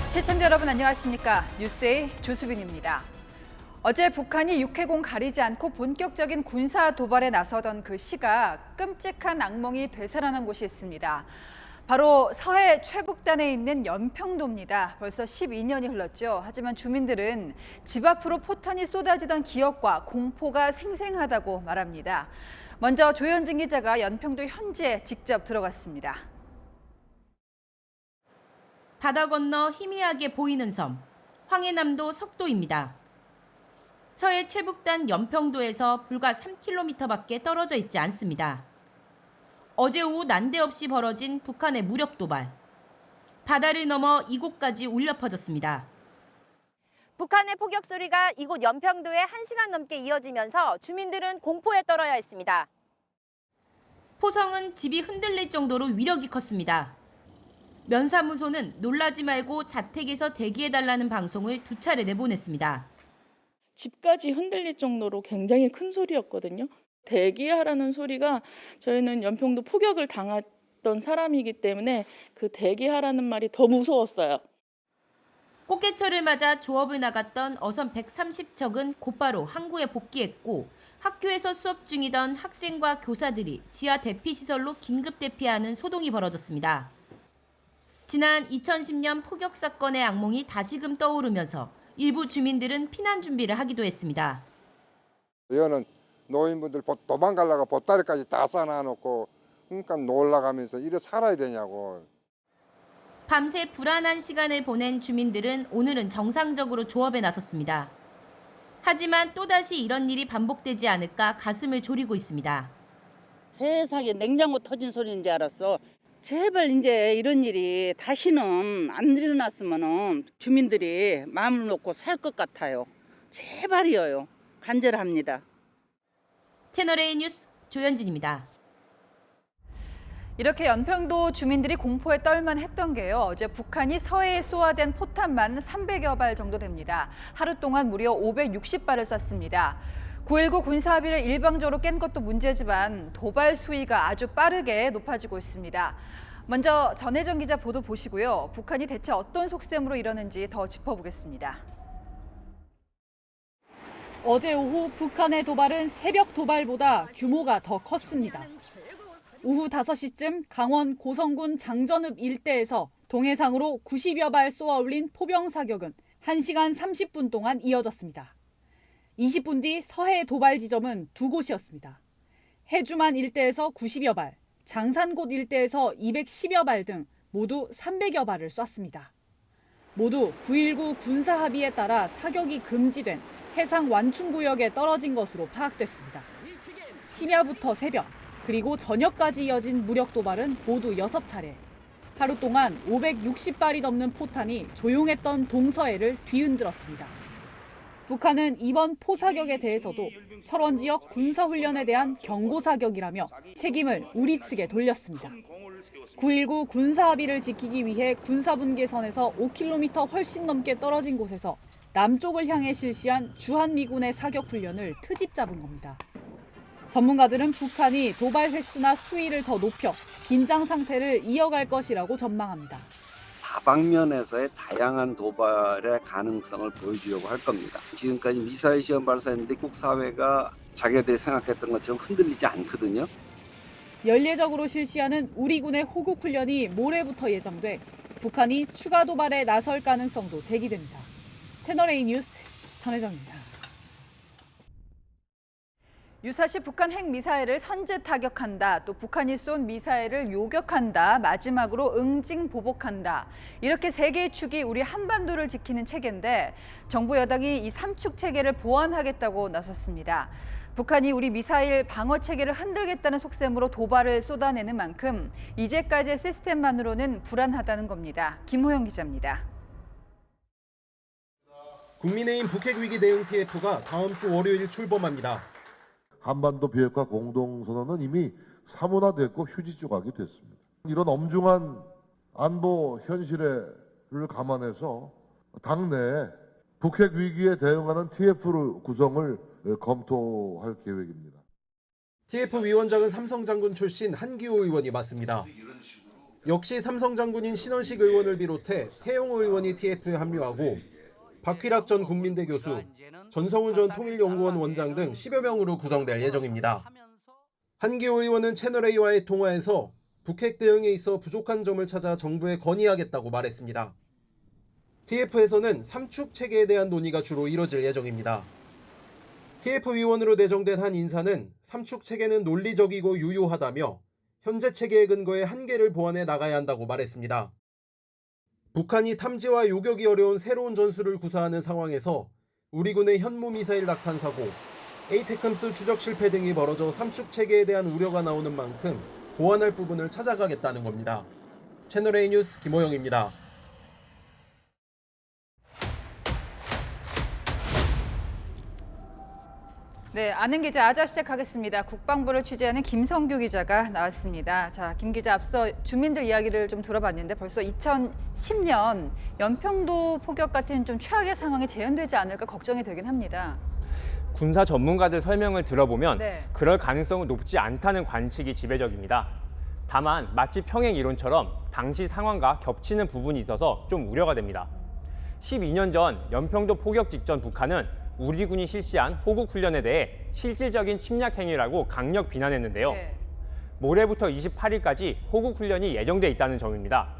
시청자 여러분 안녕하십니까? 뉴스의 조수빈입니다. 어제 북한이 육해공 가리지 않고 본격적인 군사 도발에 나서던 그 시각 끔찍한 악몽이 되살아난 곳이 있습니다. 바로 서해 최북단에 있는 연평도입니다. 벌써 12년이 흘렀죠. 하지만 주민들은 집 앞으로 포탄이 쏟아지던 기억과 공포가 생생하다고 말합니다. 먼저 조현진 기자가 연평도 현지에 직접 들어갔습니다. 바다 건너 희미하게 보이는 섬, 황해남도 석도입니다. 서해 최북단 연평도에서 불과 3km밖에 떨어져 있지 않습니다. 어제 오후 난데없이 벌어진 북한의 무력 도발. 바다를 넘어 이곳까지 울려 퍼졌습니다. 북한의 포격 소리가 이곳 연평도에 1시간 넘게 이어지면서 주민들은 공포에 떨어야 했습니다. 포성은 집이 흔들릴 정도로 위력이 컸습니다. 면사무소는 놀라지 말고 자택에서 대기해달라는 방송을 2차례 내보냈습니다. 집까지 흔들릴 정도로 굉장히 큰 소리였거든요. 대기하라는 소리가 저희는 연평도 포격을 당했던 사람이기 때문에 그 대기하라는 말이 더 무서웠어요. 꽃게철을 맞아 조업을 나갔던 어선 130척은 곧바로 항구에 복귀했고 학교에서 수업 중이던 학생과 교사들이 지하 대피시설로 긴급 대피하는 소동이 벌어졌습니다. 지난 2010년 포격 사건의 악몽이 다시금 떠오르면서 일부 주민들은 피난 준비를 하기도 했습니다. 여는 노인분들 도망가려고 보따리까지 다 싸놔놓고 그러니까 놀라가면서 이래 살아야 되냐고. 밤새 불안한 시간을 보낸 주민들은 오늘은 정상적으로 조업에 나섰습니다. 하지만 또다시 이런 일이 반복되지 않을까 가슴을 졸이고 있습니다. 세상에 냉장고 터진 소리인 줄 알았어. 제발 이제 이런 일이 다시는 안 일어났으면 주민들이 마음을 놓고 살 것 같아요. 제발이에요. 간절합니다. 채널A 뉴스 조현진입니다. 이렇게 연평도 주민들이 공포에 떨만 했던 게요. 어제 북한이 서해에 쏘아댄 포탄만 300여 발 정도 됩니다. 하루 동안 무려 560발을 쐈습니다. 9.19 군사합의를 일방적으로 깬 것도 문제지만 도발 수위가 아주 빠르게 높아지고 있습니다. 먼저 전혜정 기자 보도 보시고요. 북한이 대체 어떤 속셈으로 이러는지 더 짚어보겠습니다. 어제 오후 북한의 도발은 새벽 도발보다 규모가 더 컸습니다. 오후 5시쯤 강원 고성군 장전읍 일대에서 동해상으로 90여 발 쏘아 올린 포병 사격은 1시간 30분 동안 이어졌습니다. 20분 뒤 서해 도발 지점은 2곳이었습니다. 해주만 일대에서 90여 발, 장산곶 일대에서 210여 발 등 모두 300여 발을 쐈습니다. 모두 9.19 군사합의에 따라 사격이 금지된 해상 완충구역에 떨어진 것으로 파악됐습니다. 심야부터 새벽, 그리고 저녁까지 이어진 무력 도발은 모두 6차례. 하루 동안 560발이 넘는 포탄이 조용했던 동서해를 뒤흔들었습니다. 북한은 이번 포사격에 대해서도 철원 지역 군사훈련에 대한 경고사격이라며 책임을 우리 측에 돌렸습니다. 9.19 군사합의를 지키기 위해 군사분계선에서 5km 훨씬 넘게 떨어진 곳에서 남쪽을 향해 실시한 주한미군의 사격훈련을 트집 잡은 겁니다. 전문가들은 북한이 도발 횟수나 수위를 더 높여 긴장 상태를 이어갈 것이라고 전망합니다. 다방면에서의 다양한 도발의 가능성을 보여주려고 할 겁니다. 지금까지 미사일 시험 발사했는데 국사회가 자기들이 생각했던 것처럼 흔들리지 않거든요. 연례적으로 실시하는 우리 군의 호국 훈련이 모레부터 예정돼 북한이 추가 도발에 나설 가능성도 제기됩니다. 채널A 뉴스 전혜정입니다. 유사시 북한 핵미사일을 선제 타격한다. 또 북한이 쏜 미사일을 요격한다. 마지막으로 응징 보복한다. 이렇게 3개의 축이 우리 한반도를 지키는 체계인데 정부 여당이 이 3축 체계를 보완하겠다고 나섰습니다. 북한이 우리 미사일 방어 체계를 흔들겠다는 속셈으로 도발을 쏟아내는 만큼 이제까지의 시스템만으로는 불안하다는 겁니다. 김호영 기자입니다. 국민의힘 북핵위기 대응 TF가 다음 주 월요일 출범합니다. 한반도 비핵화 공동선언은 이미 사문화됐고 휴지 조각이 됐습니다. 이런 엄중한 안보 현실을 감안해서 당내에 북핵 위기에 대응하는 TF 구성을 검토할 계획입니다. TF 위원장은 삼성장군 출신 한기호 의원이 맡습니다. 역시 삼성 장군인 신원식 의원을 비롯해 태용 의원이 TF에 합류하고 박휘락 전 국민대 교수, 전성훈 전 통일연구원 원장 등 10여 명으로 구성될 예정입니다. 한기호 의원은 채널A와의 통화에서 북핵 대응에 있어 부족한 점을 찾아 정부에 건의하겠다고 말했습니다. TF에서는 삼축 체계에 대한 논의가 주로 이뤄질 예정입니다. TF 위원으로 내정된 한 인사는 삼축 체계는 논리적이고 유효하다며 현재 체계의 근거에 한계를 보완해 나가야 한다고 말했습니다. 북한이 탐지와 요격이 어려운 새로운 전술을 구사하는 상황에서 우리 군의 현무미사일 낙탄 사고, 에이테크함스 추적 실패 등이 벌어져 삼축 체계에 대한 우려가 나오는 만큼 보완할 부분을 찾아가겠다는 겁니다. 채널A 뉴스 김호영입니다. 네, 아는 기자 아자 시작하겠습니다. 국방부를 취재하는 김성규 기자가 나왔습니다. 자, 김 기자, 앞서 주민들 이야기를 좀 들어봤는데 벌써 2010년 연평도 포격 같은 좀 최악의 상황이 재현되지 않을까 걱정이 되긴 합니다. 군사 전문가들 설명을 들어보면 네. 그럴 가능성은 높지 않다는 관측이 지배적입니다. 다만 마치 평행 이론처럼 당시 상황과 겹치는 부분이 있어서 좀 우려가 됩니다. 12년 전 연평도 포격 직전 북한은 우리 군이 실시한 호국 훈련에 대해 실질적인 침략 행위라고 강력 비난했는데요. 네. 모레부터 28일까지 호국 훈련이 예정돼 있다는 점입니다.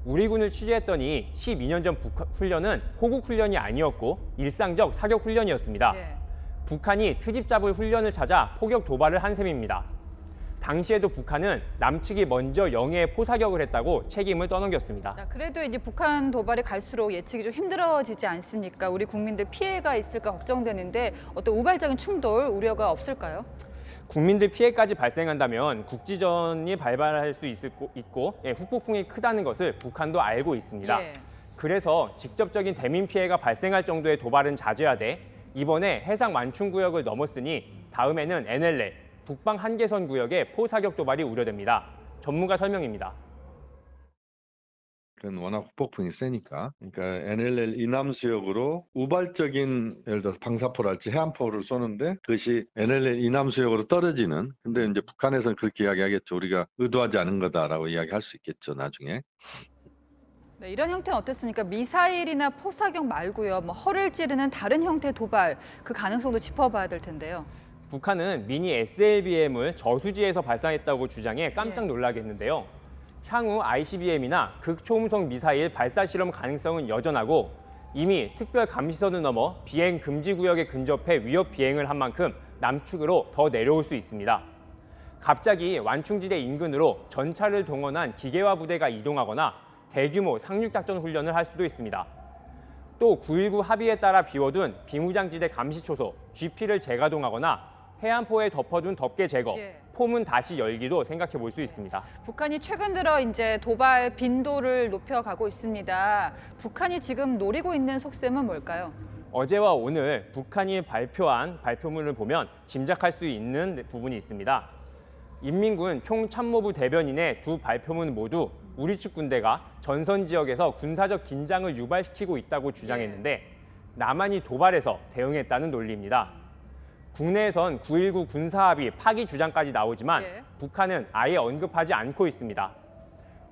우리 군을 취재했더니 12년 전 훈련은 호국 훈련이 아니었고 일상적 사격 훈련이었습니다. 네. 북한이 트집 잡을 훈련을 찾아 포격 도발을 한 셈입니다. 당시에도 북한은 남측이 먼저 영해에 포사격을 했다고 책임을 떠넘겼습니다. 자, 그래도 이제 북한 도발이 갈수록 예측이 좀 힘들어지지 않습니까? 우리 국민들 피해가 있을까 걱정되는데 어떤 우발적인 충돌 우려가 없을까요? 국민들 피해까지 발생한다면 국지전이 발발할 수 있고 후폭풍이 크다는 것을 북한도 알고 있습니다. 예. 그래서 직접적인 대민 피해가 발생할 정도의 도발은 자제해야 돼 이번에 해상 완충구역을 넘었으니 다음에는 NLL, 북방 한계선 구역의 포사격 도발이 우려됩니다. 전문가 설명입니다. 워낙 후폭풍이 세니까, 그러니까 NLL 이남수역으로 우발적인 예를 들어서 방사포랄지 해안포를 쏘는데 그것이 NLL 이남수역으로 떨어지는. 근데 이제 북한에서는 그렇게 이야기하겠죠. 우리가 의도하지 않은 거다라고 이야기할 수 있겠죠, 나중에. 네, 이런 형태는 어떻습니까? 미사일이나 포사격 말고요. 허를 찌르는 다른 형태의 도발, 그 가능성도 짚어봐야 될 텐데요. 북한은 미니 SLBM을 저수지에서 발사했다고 주장해 깜짝 놀라게 했는데요. 향후 ICBM이나 극초음속 미사일 발사 실험 가능성은 여전하고 이미 특별 감시선을 넘어 비행 금지 구역에 근접해 위협 비행을 한 만큼 남측으로 더 내려올 수 있습니다. 갑자기 완충지대 인근으로 전차를 동원한 기계화 부대가 이동하거나 대규모 상륙작전 훈련을 할 수도 있습니다. 또 9.19 합의에 따라 비워둔 비무장지대 감시초소, GP를 재가동하거나 해안포에 덮어둔 덮개 제거, 포문 다시 열기도 생각해 볼 수 있습니다. 북한이 최근 들어 이제 도발 빈도를 높여가고 있습니다. 북한이 지금 노리고 있는 속셈은 뭘까요? 어제와 오늘 북한이 발표한 발표문을 보면 짐작할 수 있는 부분이 있습니다. 인민군 총참모부 대변인의 두 발표문 모두 우리 측 군대가 전선 지역에서 군사적 긴장을 유발시키고 있다고 주장했는데 남한이 도발해서 대응했다는 논리입니다. 국내에선 9.19 군사합의 파기 주장까지 나오지만 북한은 아예 언급하지 않고 있습니다.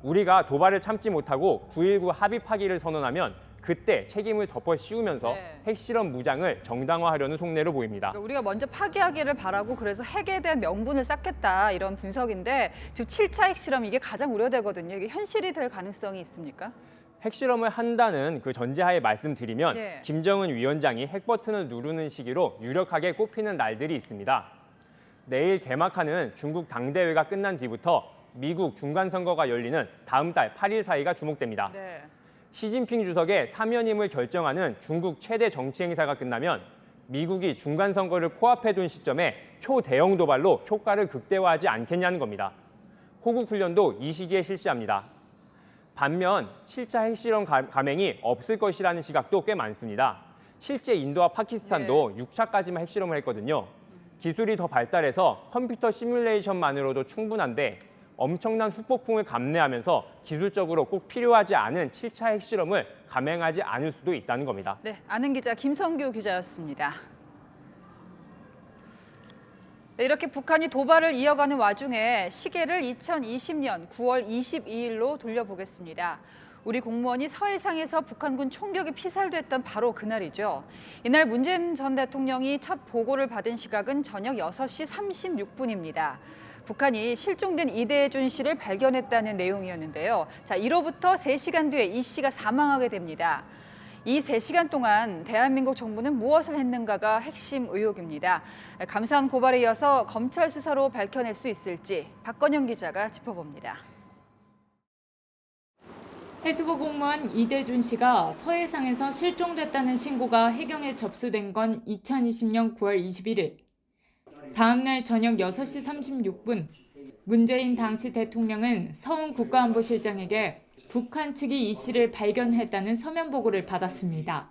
우리가 도발을 참지 못하고 9.19 합의 파기를 선언하면 그때 책임을 덮어 씌우면서 핵실험 무장을 정당화하려는 속내로 보입니다. 그러니까 우리가 먼저 파기하기를 바라고 그래서 핵에 대한 명분을 쌓겠다 이런 분석인데 지금 7차 핵실험 이게 가장 우려되거든요. 이게 현실이 될 가능성이 있습니까? 핵실험을 한다는 그 전제하에 말씀드리면 김정은 위원장이 핵 버튼을 누르는 시기로 유력하게 꼽히는 날들이 있습니다. 내일 개막하는 중국 당대회가 끝난 뒤부터 미국 중간선거가 열리는 다음 달 8일 사이가 주목됩니다. 시진핑 주석의 사면임을 결정하는 중국 최대 정치 행사가 끝나면 미국이 중간선거를 코앞에 둔 시점에 초대형 도발로 효과를 극대화하지 않겠냐는 겁니다. 호국 훈련도 이 시기에 실시합니다. 반면 7차 핵실험 감행이 없을 것이라는 시각도 꽤 많습니다. 실제 인도와 파키스탄도 6차까지만 핵실험을 했거든요. 기술이 더 발달해서 컴퓨터 시뮬레이션만으로도 충분한데 엄청난 후폭풍을 감내하면서 기술적으로 꼭 필요하지 않은 7차 핵실험을 감행하지 않을 수도 있다는 겁니다. 네, 아는 기자 김성규 기자였습니다. 이렇게 북한이 도발을 이어가는 와중에 시계를 2020년 9월 22일로 돌려보겠습니다. 우리 공무원이 서해상에서 북한군 총격에 피살됐던 바로 그날이죠. 이날 문재인 전 대통령이 첫 보고를 받은 시각은 저녁 6시 36분입니다. 북한이 실종된 이대준 씨를 발견했다는 내용이었는데요. 자, 이로부터 3시간 뒤에 이 씨가 사망하게 됩니다. 이 3시간 동안 대한민국 정부는 무엇을 했는가가 핵심 의혹입니다. 감사원 고발에 이어서 검찰 수사로 밝혀낼 수 있을지 박건영 기자가 짚어봅니다. 해수부 공무원 이대준 씨가 서해상에서 실종됐다는 신고가 해경에 접수된 건 2020년 9월 21일. 다음 날 저녁 6시 36분, 문재인 당시 대통령은 서훈 국가안보실장에게 북한 측이 이 씨를 발견했다는 서면 보고를 받았습니다.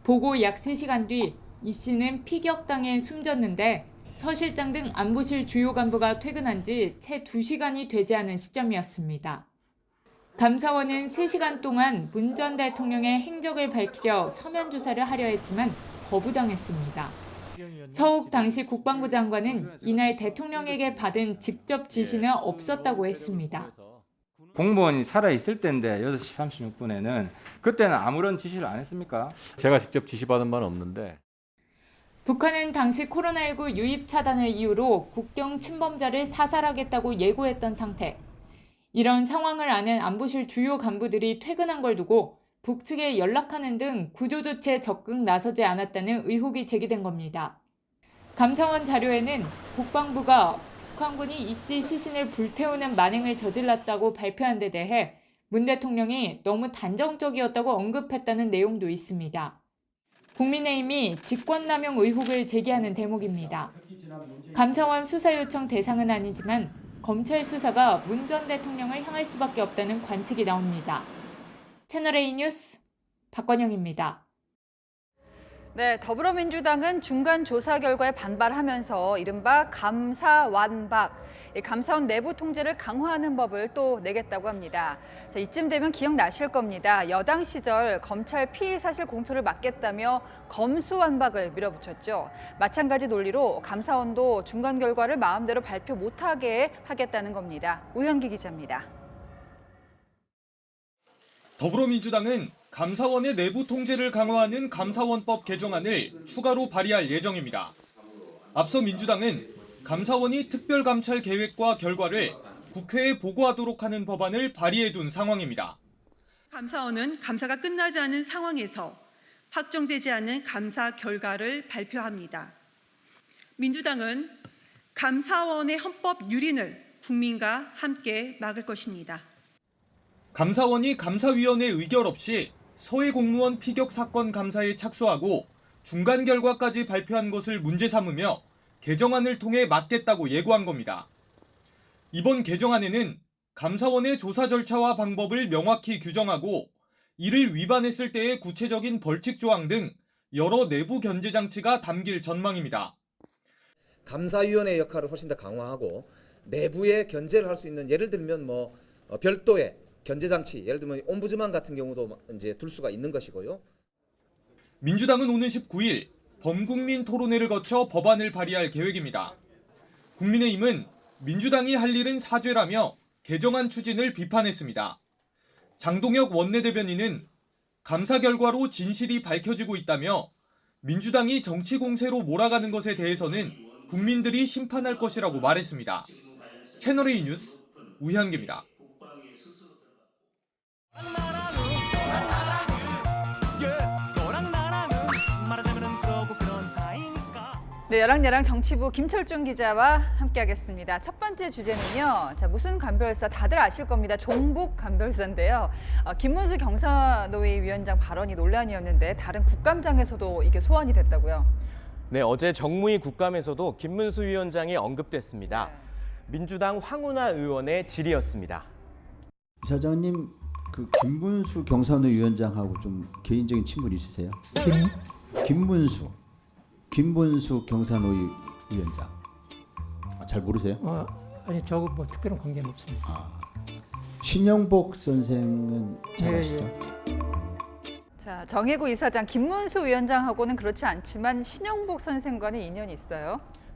보고 약 3시간 뒤 이 씨는 피격당해 숨졌는데 서 실장 등 안보실 주요 간부가 퇴근한 지 채 2시간이 되지 않은 시점이었습니다. 감사원은 3시간 동안 문 전 대통령의 행적을 밝히려 서면 조사를 하려 했지만 거부당했습니다. 서욱 당시 국방부 장관은 이날 대통령에게 받은 직접 지시는 없었다고 했습니다. 공무원이 살아있을 때인데 6시 36분에는 그때는 아무런 지시를 안 했습니까? 제가 직접 지시받은 바는 없는데. 북한은 당시 코로나19 유입 차단을 이유로 국경 침범자를 사살하겠다고 예고했던 상태. 이런 상황을 아는 안보실 주요 간부들이 퇴근한 걸 두고 북측에 연락하는 등 구조 조치에 적극 나서지 않았다는 의혹이 제기된 겁니다. 감사원 자료에는 국방부가 북한군이 이 씨 시신을 불태우는 만행을 저질렀다고 발표한 데 대해 문 대통령이 너무 단정적이었다고 언급했다는 내용도 있습니다. 국민의힘이 직권남용 의혹을 제기하는 대목입니다. 감사원 수사 요청 대상은 아니지만 검찰 수사가 문 전 대통령을 향할 수밖에 없다는 관측이 나옵니다. 채널A 뉴스 박건영입니다. 네, 더불어민주당은 중간 조사 결과에 반발하면서 이른바 감사완박, 감사원 내부 통제를 강화하는 법을 또 내겠다고 합니다. 자, 이쯤 되면 기억나실 겁니다. 여당 시절 검찰 피의 사실 공표를 막겠다며 검수완박을 밀어붙였죠. 마찬가지 논리로 감사원도 중간 결과를 마음대로 발표 못하게 하겠다는 겁니다. 우현기 기자입니다. 더불어민주당은 감사원의 내부 통제를 강화하는 감사원법 개정안을 추가로 발의할 예정입니다. 앞서 민주당은 감사원이 특별감찰 계획과 결과를 국회에 보고하도록 하는 법안을 발의해둔 상황입니다. 감사원은 감사가 끝나지 않은 상황에서 확정되지 않은 감사 결과를 발표합니다. 민주당은 감사원의 헌법 유린을 국민과 함께 막을 것입니다. 감사원이 감사위원회 의결 없이 서해 공무원 피격 사건 감사에 착수하고 중간 결과까지 발표한 것을 문제 삼으며 개정안을 통해 막겠다고 예고한 겁니다. 이번 개정안에는 감사원의 조사 절차와 방법을 명확히 규정하고 이를 위반했을 때의 구체적인 벌칙 조항 등 여러 내부 견제 장치가 담길 전망입니다. 감사위원회의 역할을 훨씬 더 강화하고 내부에 견제를 할 수 있는, 예를 들면 별도의 견제 장치, 예를 들면 옴부즈만 같은 경우도 이제 둘 수가 있는 것이고요. 민주당은 오는 19일 범국민 토론회를 거쳐 법안을 발의할 계획입니다. 국민의힘은 민주당이 할 일은 사죄라며 개정안 추진을 비판했습니다. 장동혁 원내대변인은 감사 결과로 진실이 밝혀지고 있다며 민주당이 정치 공세로 몰아가는 것에 대해서는 국민들이 심판할 것이라고 말했습니다. 채널A 뉴스 우현기입니다. 네, 여랑야랑 정치부 김철중 기자와 함께하겠습니다. 첫 번째 주제는요. 자, 무슨 간별사 다들 아실 겁니다. 종북 간별사인데요. 김문수 경사노위 위원장 발언이 논란이었는데 다른 국감장에서도 이게 소환이 됐다고요? 네, 어제 정무위 국감에서도 김문수 위원장이 언급됐습니다. 민주당 황운하 의원의 질의였습니다. 사장님, 그 김문수 경사노위 위원장하고 좀 개인적인 친분 있으세요? 김문수 경사노위 위원장. 잘 모르세요? 아니, 저거 뭐 특별한 관계는 없습니다. 신영복 선생은 잘 아시죠? 자, 정혜구 이사장, 김문수 위원장하고는 그렇지 않지만 신영복 선생과는 인연이 있어요?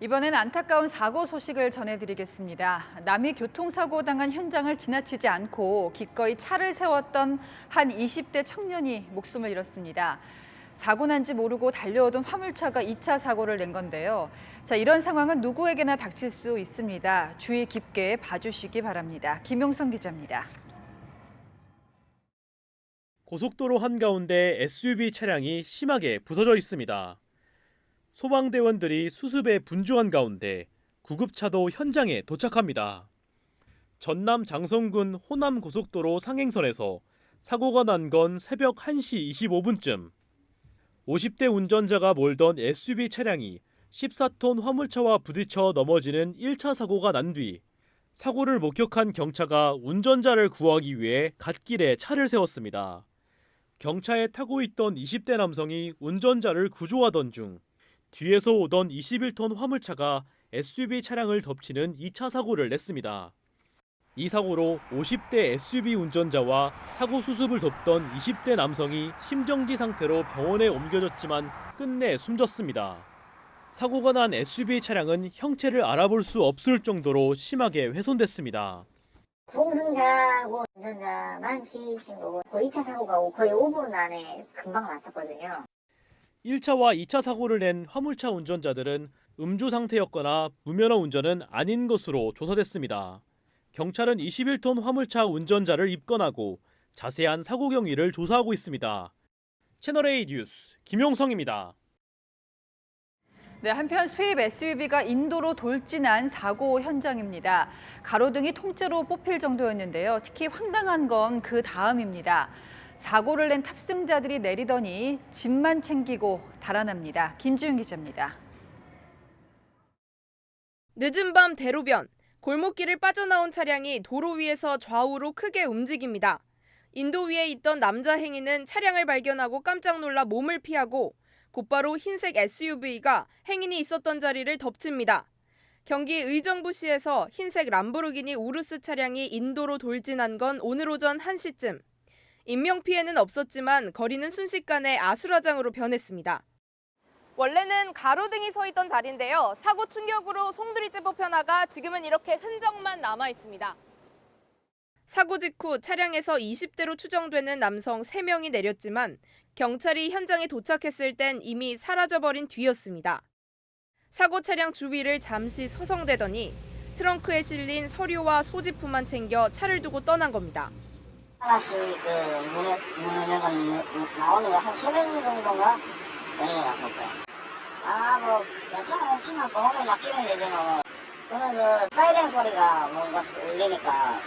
이번엔 안타까운 사고 소식을 전해드리겠습니다. 남이 교통사고 당한 현장을 지나치지 않고 기꺼이 차를 세웠던 한 20대 청년이 목숨을 잃었습니다. 사고 난지 모르고 달려오던 화물차가 2차 사고를 낸 건데요. 자, 이런 상황은 누구에게나 닥칠 수 있습니다. 주의 깊게 봐주시기 바랍니다. 김용성 기자입니다. 고속도로 한가운데 SUV 차량이 심하게 부서져 있습니다. 소방대원들이 수습에 분주한 가운데 구급차도 현장에 도착합니다. 전남 장성군 호남 고속도로 상행선에서 사고가 난 건 새벽 1시 25분쯤. 50대 운전자가 몰던 SUV 차량이 14톤 화물차와 부딪혀 넘어지는 1차 사고가 난 뒤 사고를 목격한 경차가 운전자를 구하기 위해 갓길에 차를 세웠습니다. 경차에 타고 있던 20대 남성이 운전자를 구조하던 중 뒤에서 오던 21톤 화물차가 SUV 차량을 덮치는 2차 사고를 냈습니다. 이 사고로 50대 SUV 운전자와 사고 수습을 돕던 20대 남성이 심정지 상태로 병원에 옮겨졌지만 끝내 숨졌습니다. 사고가 난 SUV 차량은 형체를 알아볼 수 없을 정도로 심하게 훼손됐습니다. 동승자하고 운전자만 피신 거고 2차 사고가 거의 5분 안에 금방 났었거든요. 1차와 2차 사고를 낸 화물차 운전자들은 음주 상태였거나 무면허 운전은 아닌 것으로 조사됐습니다. 경찰은 21톤 화물차 운전자를 입건하고 자세한 사고 경위를 조사하고 있습니다. 채널A 뉴스 김용성입니다. 네, 한편 수입 SUV가 인도로 돌진한 사고 현장입니다. 가로등이 통째로 뽑힐 정도였는데요. 특히 황당한 건 그 다음입니다. 사고를 낸 탑승자들이 내리더니 짐만 챙기고 달아납니다. 김지윤 기자입니다. 늦은 밤 대로변, 골목길을 빠져나온 차량이 도로 위에서 좌우로 크게 움직입니다. 인도 위에 있던 남자 행인은 차량을 발견하고 깜짝 놀라 몸을 피하고 곧바로 흰색 SUV가 행인이 있었던 자리를 덮칩니다. 경기 의정부시에서 흰색 람보르기니 우루스 차량이 인도로 돌진한 건 오늘 오전 1시쯤. 인명피해는 없었지만 거리는 순식간에 아수라장으로 변했습니다. 원래는 가로등이 서 있던 자리인데요. 사고 충격으로 송두리째 뽑혀나가 지금은 이렇게 흔적만 남아 있습니다. 사고 직후 차량에서 20대로 추정되는 남성 3명이 내렸지만 경찰이 현장에 도착했을 땐 이미 사라져버린 뒤였습니다. 사고 차량 주위를 잠시 서성대더니 트렁크에 실린 서류와 소지품만 챙겨 차를 두고 떠난 겁니다. 하나씩 문을 열고 나오는 거 한 3명 정도가 되는 것 같았어요. 뭐 괜찮아 보험에 맡기면 되지 뭐. 그러면서 사이렌 소리가 뭔가 울리니까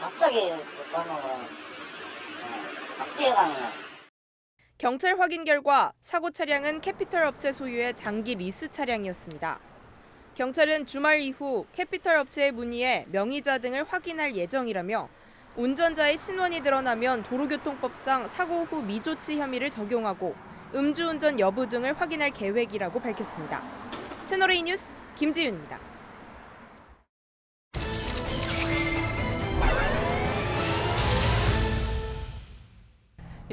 갑자기 골목으로 막 뛰어가는 거예요. 경찰 확인 결과 사고 차량은 캐피털 업체 소유의 장기 리스 차량이었습니다. 경찰은 주말 이후 캐피털 업체에 문의해 명의자 등을 확인할 예정이라며 운전자의 신원이 드러나면 도로교통법상 사고 후 미조치 혐의를 적용하고 음주운전 여부 등을 확인할 계획이라고 밝혔습니다. 채널A 뉴스 김지윤입니다.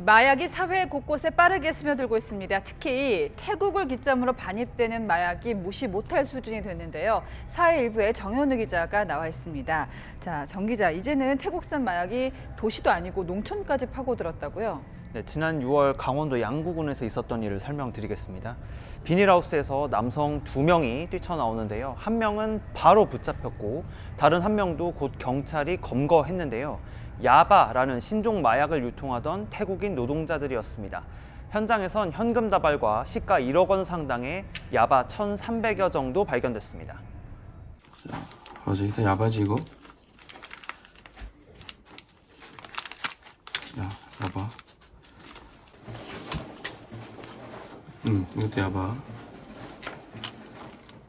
마약이 사회 곳곳에 빠르게 스며들고 있습니다. 특히 태국을 기점으로 반입되는 마약이 무시 못할 수준이 됐는데요. 사회 일부에 정현우 기자가 나와 있습니다. 자, 정 기자, 이제는 태국산 마약이 도시도 아니고 농촌까지 파고들었다고요? 네, 지난 6월 강원도 양구군에서 있었던 일을 설명드리겠습니다. 비닐하우스에서 남성 2명이 뛰쳐나오는데요. 한 명은 바로 붙잡혔고 다른 한 명도 곧 경찰이 검거했는데요. 야바라는 신종 마약을 유통하던 태국인 노동자들이었습니다. 현장에선 현금 다발과 시가 1억 원 상당의 야바 1,300여 정도 발견됐습니다. 맞아, 일단 야바지 이거. 야바. 이것도 야바.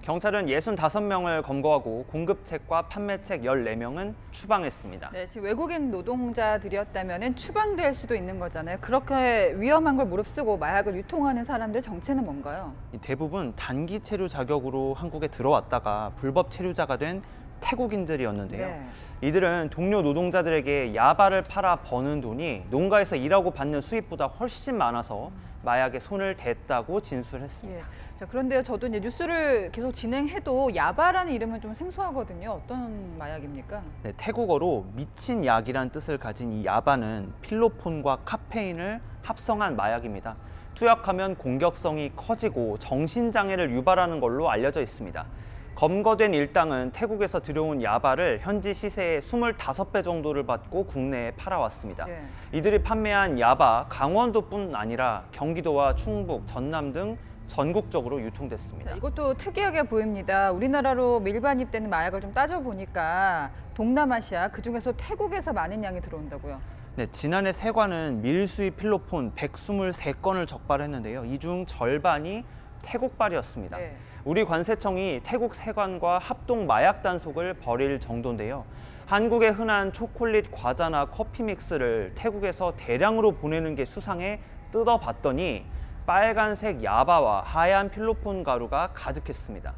경찰은 65명을 검거하고 공급책과 판매책 14명은 추방했습니다. 네, 지금 외국인 노동자들이었다면 추방될 수도 있는 거잖아요. 그렇게 위험한 걸 무릅쓰고 마약을 유통하는 사람들의 정체는 뭔가요? 대부분 단기 체류 자격으로 한국에 들어왔다가 불법 체류자가 된 태국인들이었는데요. 네. 이들은 동료 노동자들에게 야바를 팔아 버는 돈이 농가에서 일하고 받는 수입보다 훨씬 많아서 마약에 손을 댔다고 진술했습니다. 예. 자, 그런데요, 저도 이제 뉴스를 계속 진행해도 야바라는 이름은 좀 생소하거든요. 어떤 마약입니까? 네, 태국어로 미친 약이란 뜻을 가진 이 야바는 필로폰과 카페인을 합성한 마약입니다. 투약하면 공격성이 커지고 정신장애를 유발하는 걸로 알려져 있습니다. 검거된 일당은 태국에서 들여온 야바를 현지 시세의 25배 정도를 받고 국내에 팔아왔습니다. 예. 이들이 판매한 야바, 강원도뿐 아니라 경기도와 충북, 전남 등 전국적으로 유통됐습니다. 자, 이것도 특이하게 보입니다. 우리나라로 밀반입되는 마약을 좀 따져보니까 동남아시아, 그중에서 태국에서 많은 양이 들어온다고요. 네, 지난해 세관은 밀수입 필로폰 123건을 적발했는데요. 이 중 절반이 태국발이었습니다. 네. 우리 관세청이 태국 세관과 합동 마약 단속을 벌일 정도인데요. 한국에 흔한 초콜릿 과자나 커피 믹스를 태국에서 대량으로 보내는 게 수상해 뜯어봤더니 빨간색 야바와 하얀 필로폰 가루가 가득했습니다.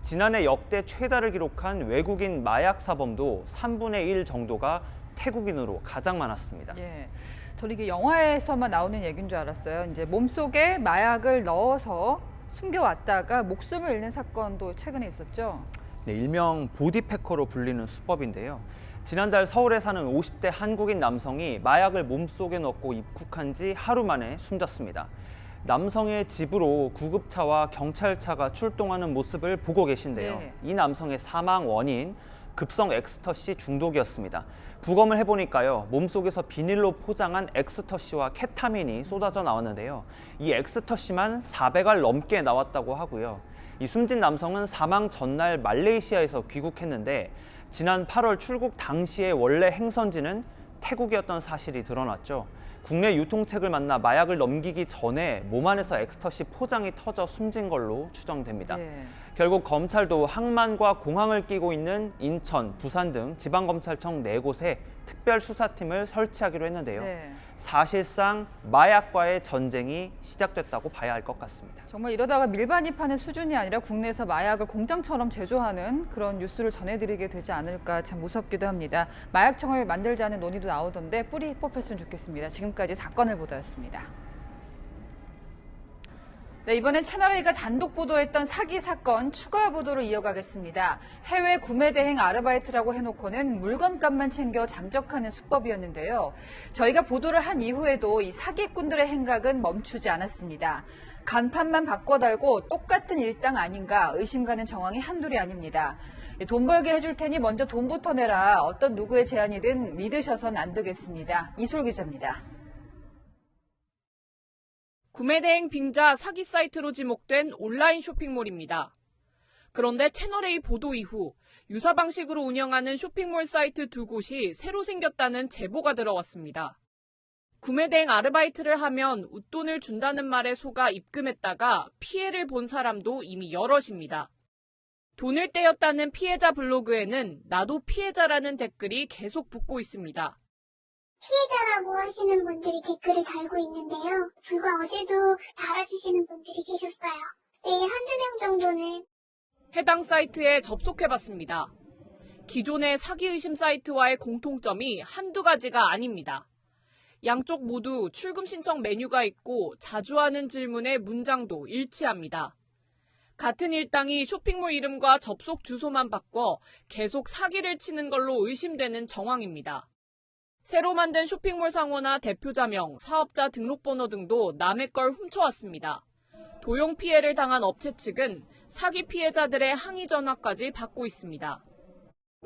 지난해 역대 최다를 기록한 외국인 마약 사범도 3분의 1 정도가 태국인으로 가장 많았습니다. 예. 저는 이게 영화에서만 나오는 얘기인 줄 알았어요. 이제 몸속에 마약을 넣어서 숨겨왔다가 목숨을 잃는 사건도 최근에 있었죠. 네, 일명 보디패커로 불리는 수법인데요. 지난달 서울에 사는 50대 한국인 남성이 마약을 몸속에 넣고 입국한 지 하루 만에 숨졌습니다. 남성의 집으로 구급차와 경찰차가 출동하는 모습을 보고 계신데요. 네. 이 남성의 사망 원인, 급성 엑스터시 중독이었습니다. 부검을 해보니까요, 몸속에서 비닐로 포장한 엑스터시와 케타민이 쏟아져 나왔는데요. 이 엑스터시만 400알 넘게 나왔다고 하고요. 이 숨진 남성은 사망 전날 말레이시아에서 귀국했는데 지난 8월 출국 당시에 원래 행선지는 태국이었던 사실이 드러났죠. 국내 유통책을 만나 마약을 넘기기 전에 몸 안에서 엑스터시 포장이 터져 숨진 걸로 추정됩니다. 예. 결국 검찰도 항만과 공항을 끼고 있는 인천, 부산 등 지방검찰청 4곳에 특별수사팀을 설치하기로 했는데요. 네. 사실상 마약과의 전쟁이 시작됐다고 봐야 할 것 같습니다. 정말 이러다가 밀반입하는 수준이 아니라 국내에서 마약을 공장처럼 제조하는 그런 뉴스를 전해드리게 되지 않을까 참 무섭기도 합니다. 마약청을 만들자는 논의도 나오던데 뿌리 뽑혔으면 좋겠습니다. 지금까지 사건을 보도였습니다. 네, 이번엔 채널A가 단독 보도했던 사기 사건 추가 보도를 이어가겠습니다. 해외 구매 대행 아르바이트라고 해놓고는 물건값만 챙겨 잠적하는 수법이었는데요. 저희가 보도를 한 이후에도 이 사기꾼들의 행각은 멈추지 않았습니다. 간판만 바꿔 달고 똑같은 일당 아닌가 의심가는 정황이 한둘이 아닙니다. 돈 벌게 해줄 테니 먼저 돈부터 내라. 어떤 누구의 제안이든 믿으셔선 안 되겠습니다. 이솔 기자입니다. 구매대행 빙자 사기 사이트로 지목된 온라인 쇼핑몰입니다. 그런데 채널A 보도 이후 유사 방식으로 운영하는 쇼핑몰 사이트 2곳이 새로 생겼다는 제보가 들어왔습니다. 구매대행 아르바이트를 하면 웃돈을 준다는 말에 속아 입금했다가 피해를 본 사람도 이미 여럿입니다. 돈을 떼었다는 피해자 블로그에는 나도 피해자라는 댓글이 계속 붙고 있습니다. 피해자라고 하시는 분들이 댓글을 달고 있는데요. 불과 어제도 달아주시는 분들이 계셨어요. 매일 한두 명 정도는. 해당 사이트에 접속해봤습니다. 기존의 사기 의심 사이트와의 공통점이 한두 가지가 아닙니다. 양쪽 모두 출금 신청 메뉴가 있고 자주 하는 질문의 문장도 일치합니다. 같은 일당이 쇼핑몰 이름과 접속 주소만 바꿔 계속 사기를 치는 걸로 의심되는 정황입니다. 새로 만든 쇼핑몰 상호나 대표자명, 사업자 등록번호 등도 남의 걸 훔쳐왔습니다. 도용 피해를 당한 업체 측은 사기 피해자들의 항의 전화까지 받고 있습니다.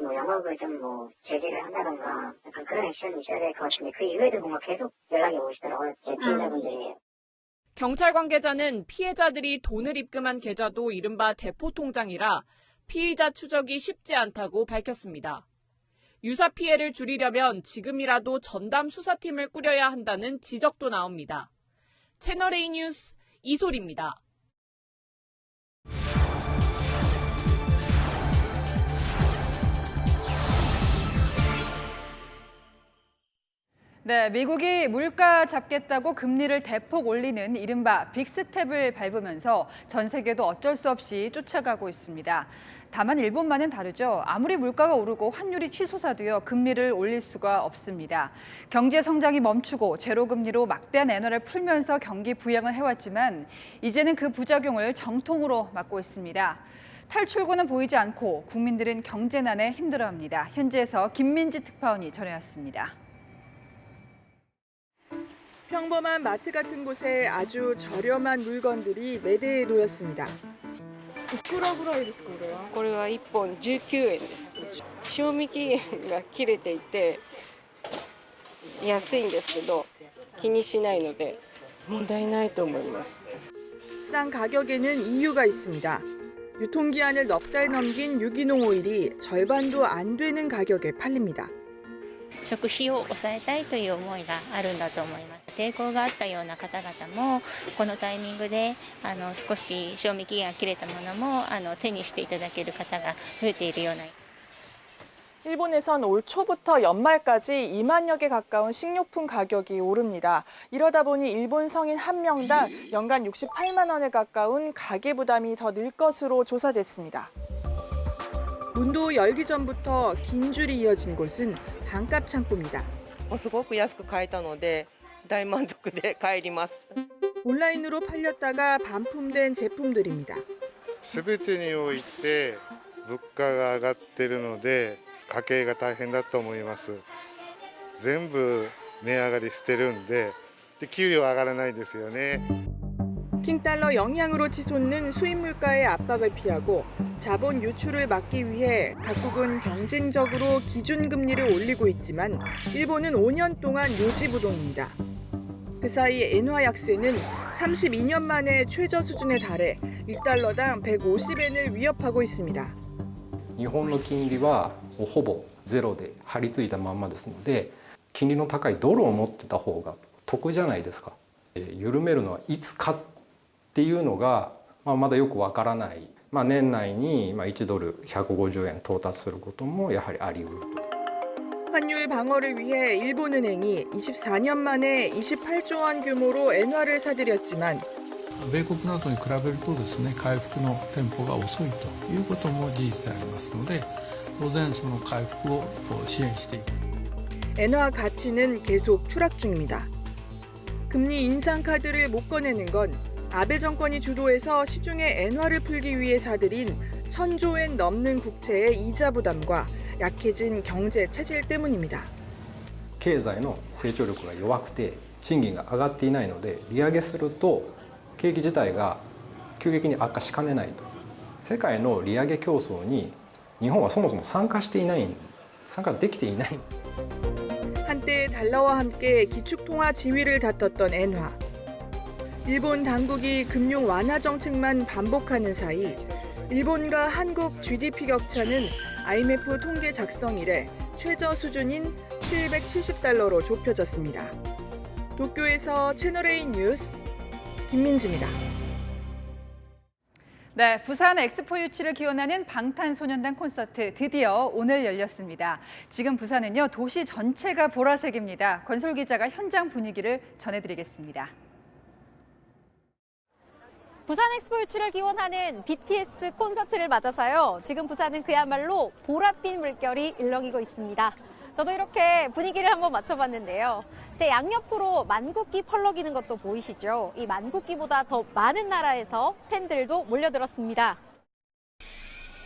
영업을 좀 제재를 한다던가 약간 그런 액션이 있어야 될 것 같은데 그 이후에도 뭔가 계속 연락이 오시더라고요. 제 피해자분들이. 경찰 관계자는 피해자들이 돈을 입금한 계좌도 이른바 대포통장이라 피의자 추적이 쉽지 않다고 밝혔습니다. 유사 피해를 줄이려면 지금이라도 전담 수사팀을 꾸려야 한다는 지적도 나옵니다. 채널A 뉴스 이솔입니다. 네, 미국이 물가 잡겠다고 금리를 대폭 올리는 이른바 빅스텝을 밟으면서 전 세계도 어쩔 수 없이 쫓아가고 있습니다. 다만 일본만은 다르죠. 아무리 물가가 오르고 환율이 치솟아도요, 금리를 올릴 수가 없습니다. 경제 성장이 멈추고 제로금리로 막대한 엔화를 풀면서 경기 부양을 해왔지만 이제는 그 부작용을 정통으로 맞고 있습니다. 탈출구는 보이지 않고 국민들은 경제난에 힘들어합니다. 현지에서 김민지 특파원이 전해왔습니다. 평범한 마트 같은 곳에 아주 저렴한 물건들이 매대에 놓였습니다. いくらぐらいですか、これは？これは1本19円です。賞味期限が切れていて安いんですけど気にしないので問題ないと思います。 싼 가격에는 이유가 있습니다. 유통기한을 넉 달 넘긴 유기농 오일이 절반도 안 되는 가격에 팔립니다. 食費を抑えたいという思いがあるんだと思います。抵抗があったような方々もこのタイミングで少し賞味期限が切れたものも手にしていただける方が増えているような。 일본에선 올 초부터 연말까지 2만여 개 가까운 식료품 가격이 오릅니다. 이러다 보니 일본 성인 한 명당 연간 68만 원에 가까운 가계 부담이 더 늘 것으로 조사됐습니다. 문도 열기 전부터 긴 줄이 이어진 곳은 반값 창고입니다. すごく安く買えたので大満足で帰ります。 온라인으로 팔렸다가 반품된 제품들입니다. 全てにおいて物価が上がっているので家計が大変だと思います。全部値上がりしてるんで、給料上がらないですよね。 킹달러 영향으로 치솟는 수입 물가의 압박을 피하고 자본 유출을 막기 위해 각국은 경쟁적으로 기준금리를 올리고 있지만 일본은 5년 동안 요지부동입니다. 그 사이 엔화 약세는 32년 만에 최저 수준에 달해 1달러당 150엔을 위협하고 있습니다. 日本の金利はほぼゼロで張り付いたまんまですので、金利の高いドルを持ってた方が得じゃないですか。緩めるのはいつかっていうのがまだよくわからない。年内に1ドル150円到達することもやはりあり得る。 환율 방어를 위해 일본은행이 24년 만에 28조 원 규모로 엔화를 사들였지만 米国などに比べるとですね、回復のテンポが遅いということも事実でありますので、当然その回復を支援していく。 엔화 가치는 계속 추락 중입니다. 금리 인상 카드를 못 꺼내는 건 아베 정권이 주도해서 시중에 엔화를 풀기 위해 사들인 1,000조엔 넘는 국채의 이자 부담과 약해진 경제 체질 때문입니다. 経済の成長力が弱くて賃金が上がっていないので、利上げすると景気自体が急激に悪化しかねないと。世界の利上げ競争に日本はそもそも参加していない、参加できていない。 한때 달러와 함께 기축통화 지위를 다퉜던 엔화. 일본 당국이 금융 완화 정책만 반복하는 사이 일본과 한국 GDP 격차는 IMF 통계 작성 이래 최저 수준인 770달러로 좁혀졌습니다. 도쿄에서 채널A 뉴스 김민지입니다. 네, 부산 엑스포 유치를 기원하는 방탄소년단 콘서트 드디어 오늘 열렸습니다. 지금 부산은요, 도시 전체가 보라색입니다. 권솔 기자가 현장 분위기를 전해드리겠습니다. 부산 엑스포 유치를 기원하는 BTS 콘서트를 맞아서요. 지금 부산은 그야말로 보랏빛 물결이 일렁이고 있습니다. 저도 이렇게 분위기를 한번 맞춰봤는데요. 제 양옆으로 만국기 펄럭이는 것도 보이시죠? 이 만국기보다 더 많은 나라에서 팬들도 몰려들었습니다.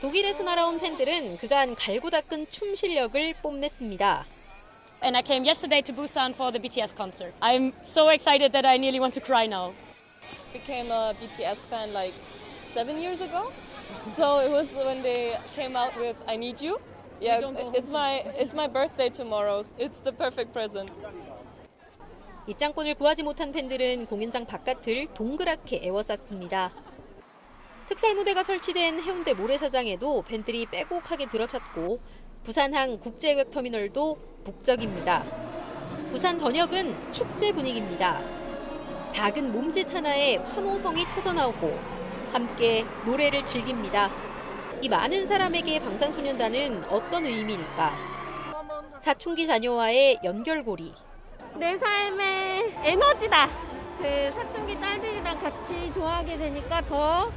독일에서 날아온 팬들은 그간 갈고 닦은 춤 실력을 뽐냈습니다. And I came yesterday to Busan for the BTS concert. I'm so excited that I nearly want to cry now. Became a BTS fan like 7 years ago. So it was when they came out with I Need You. Yeah, it's my birthday tomorrow. It's the perfect present. 입장권을 구하지 못한 팬들은 공연장 바깥을 동그랗게 에워쌌습니다. 특설 무대가 설치된 해운대 모래사장에도 팬들이 빼곡하게 들어찼고 부산항 국제외곽터미널도 북적입니다. 부산 전역은 축제 분위기입니다. 작은 몸짓 하나에 환호성이 터져나오고 함께 노래를 즐깁니다. 이 많은 사람에게 방탄소년단은 어떤 의미일까? 사춘기 자녀와의 연결고리, 내 삶의 에너지다. 제 사춘기 딸들이랑 같이 좋아하게 되니까 더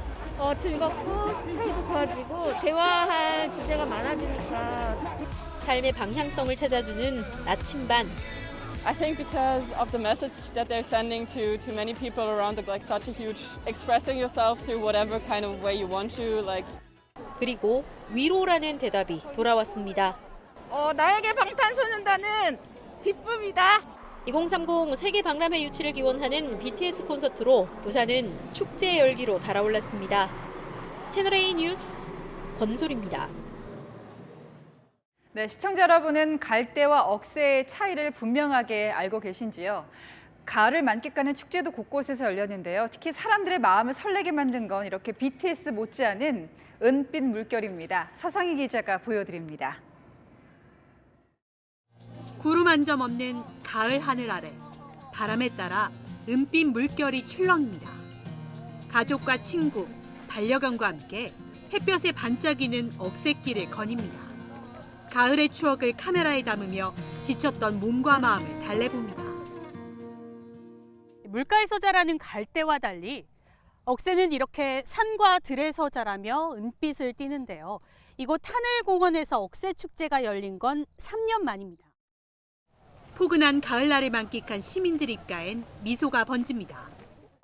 즐겁고 사이도 좋아지고 대화할 주제가 많아지니까. 삶의 방향성을 찾아주는 나침반. I think because of the message that they're sending to many people around the like such a huge expressing yourself through whatever kind of way you want to like. 그리고 위로라는 대답이 돌아왔습니다. 나에게 방탄소년단은 기쁨이다. 2030 세계 박람회 유치를 기원하는 BTS 콘서트로 부산은 축제 열기로 달아올랐습니다. 채널A 뉴스 권솔입니다. 네, 시청자 여러분은 갈대와 억새의 차이를 분명하게 알고 계신지요? 가을을 만끽하는 축제도 곳곳에서 열렸는데요. 특히 사람들의 마음을 설레게 만든 건 이렇게 BTS 못지않은 은빛 물결입니다. 서상희 기자가 보여드립니다. 구름 한 점 없는 가을 하늘 아래 바람에 따라 은빛 물결이 출렁입니다. 가족과 친구, 반려견과 함께 햇볕에 반짝이는 억새길을 거닙니다. 가을의 추억을 카메라에 담으며 지쳤던 몸과 마음을 달래봅니다. 물가에서 자라는 갈대와 달리 억새는 이렇게 산과 들에서 자라며 은빛을 띠는데요. 이곳 하늘공원에서 억새축제가 열린 건 3년 만입니다. 포근한 가을날을 만끽한 시민들 입가엔 미소가 번집니다.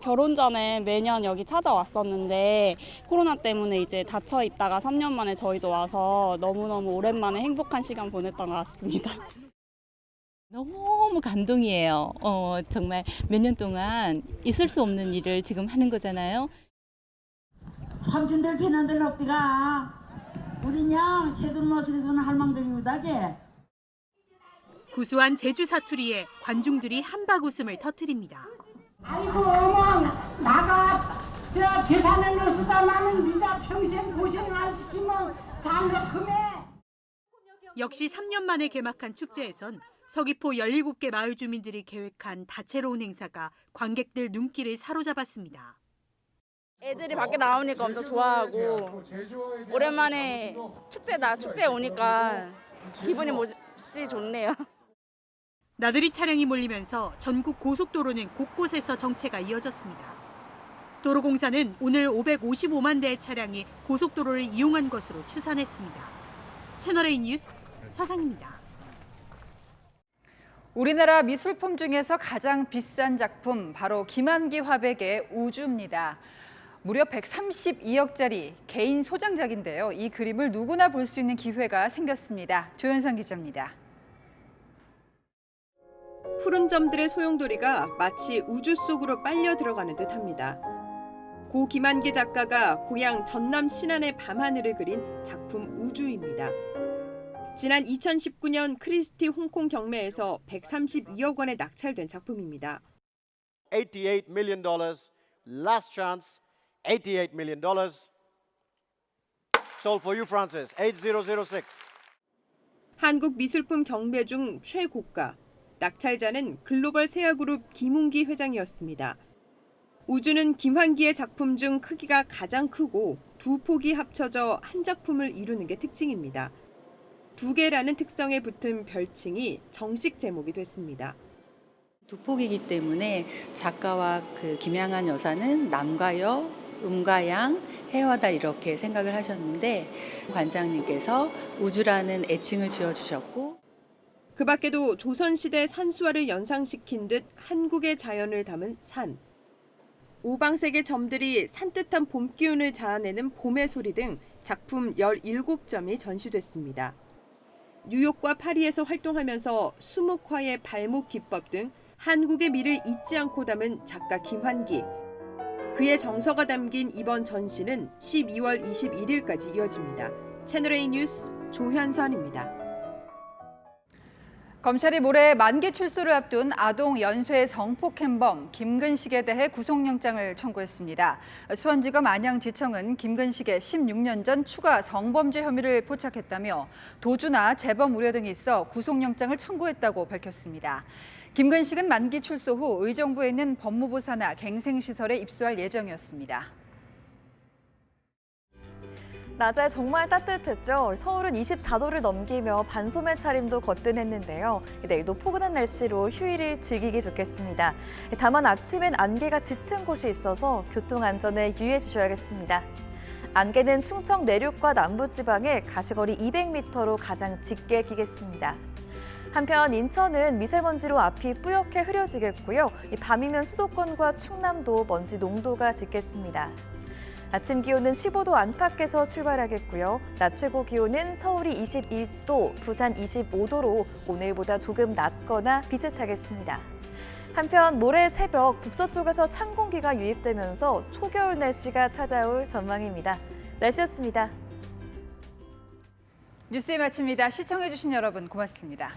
결혼 전에 매년 여기 찾아왔었는데 코로나 때문에 이제 닫혀 있다가 3년 만에 저희도 와서 너무너무 오랜만에 행복한 시간 보냈던 것 같습니다. 너무 감동이에요. 정말 몇 년 동안 있을 수 없는 일을 지금 하는 거잖아요. 삼촌들 피난들 어디가? 우리냐 새들모습에서는 할망둥이 우다게. 구수한 제주 사투리에 관중들이 한박 웃음을 터뜨립니다. 아이고 어머 나가 저 재산을 넣어서 나는 미자 평생 고생 안 시키면 잘넣금해. 역시 3년 만에 개막한 축제에선 서귀포 17개 마을 주민들이 계획한 다채로운 행사가 관객들 눈길을 사로잡았습니다. 애들이 밖에 나오니까 엄청 좋아하고 오랜만에 축제에 오니까 기분이 몹시 좋네요. 나들이 차량이 몰리면서 전국 고속도로는 곳곳에서 정체가 이어졌습니다. 도로공사는 오늘 555만 대의 차량이 고속도로를 이용한 것으로 추산했습니다. 채널A 뉴스 서상입니다. 우리나라 미술품 중에서 가장 비싼 작품 바로 김한기 화백의 우주입니다. 무려 132억짜리 개인 소장작인데요. 이 그림을 누구나 볼 수 있는 기회가 생겼습니다. 조현상 기자입니다. 푸른 점들의 소용돌이가 마치 우주 속으로 빨려 들어가는 듯합니다. 고 김한기 작가가 고향 전남 신안의 밤하늘을 그린 작품 우주입니다. 지난 2019년 크리스티 홍콩 경매에서 132억 원에 낙찰된 작품입니다. $88 million, last chance, $88 million. Sold for you, Francis, 8006. 한국 미술품 경매 중 최고가. 낙찰자는 글로벌 세아그룹 김웅기 회장이었습니다. 우주는 김환기의 작품 중 크기가 가장 크고 두 폭이 합쳐져 한 작품을 이루는 게 특징입니다. 두 개라는 특성에 붙은 별칭이 정식 제목이 됐습니다. 두 폭이기 때문에 작가와 김양한 여사는 남과 여, 음과 양, 해와 달 이렇게 생각을 하셨는데 관장님께서 우주라는 애칭을 지어주셨고 그 밖에도 조선시대 산수화를 연상시킨 듯 한국의 자연을 담은 산. 오방색의 점들이 산뜻한 봄 기운을 자아내는 봄의 소리 등 작품 17점이 전시됐습니다. 뉴욕과 파리에서 활동하면서 수묵화의 발목 기법 등 한국의 미를 잊지 않고 담은 작가 김환기. 그의 정서가 담긴 이번 전시는 12월 21일까지 이어집니다. 채널A 뉴스 조현선입니다. 검찰이 모레 만기 출소를 앞둔 아동 연쇄 성폭행범 김근식에 대해 구속영장을 청구했습니다. 수원지검 안양지청은 김근식의 16년 전 추가 성범죄 혐의를 포착했다며 도주나 재범 우려 등이 있어 구속영장을 청구했다고 밝혔습니다. 김근식은 만기 출소 후 의정부에 있는 법무부 산하 갱생시설에 입소할 예정이었습니다. 낮에 정말 따뜻했죠. 서울은 24도를 넘기며 반소매 차림도 거뜬했는데요. 내일도 포근한 날씨로 휴일을 즐기기 좋겠습니다. 다만 아침엔 안개가 짙은 곳이 있어서 교통안전에 유의해 주셔야겠습니다. 안개는 충청 내륙과 남부지방에 가시거리 200m로 가장 짙게 끼겠습니다. 한편 인천은 미세먼지로 앞이 뿌옇게 흐려지겠고요. 밤이면 수도권과 충남도 먼지 농도가 짙겠습니다. 아침 기온은 15도 안팎에서 출발하겠고요. 낮 최고 기온은 서울이 21도, 부산 25도로 오늘보다 조금 낮거나 비슷하겠습니다. 한편 모레 새벽 북서쪽에서 찬 공기가 유입되면서 초겨울 날씨가 찾아올 전망입니다. 날씨였습니다. 뉴스에 마칩니다. 시청해주신 여러분 고맙습니다.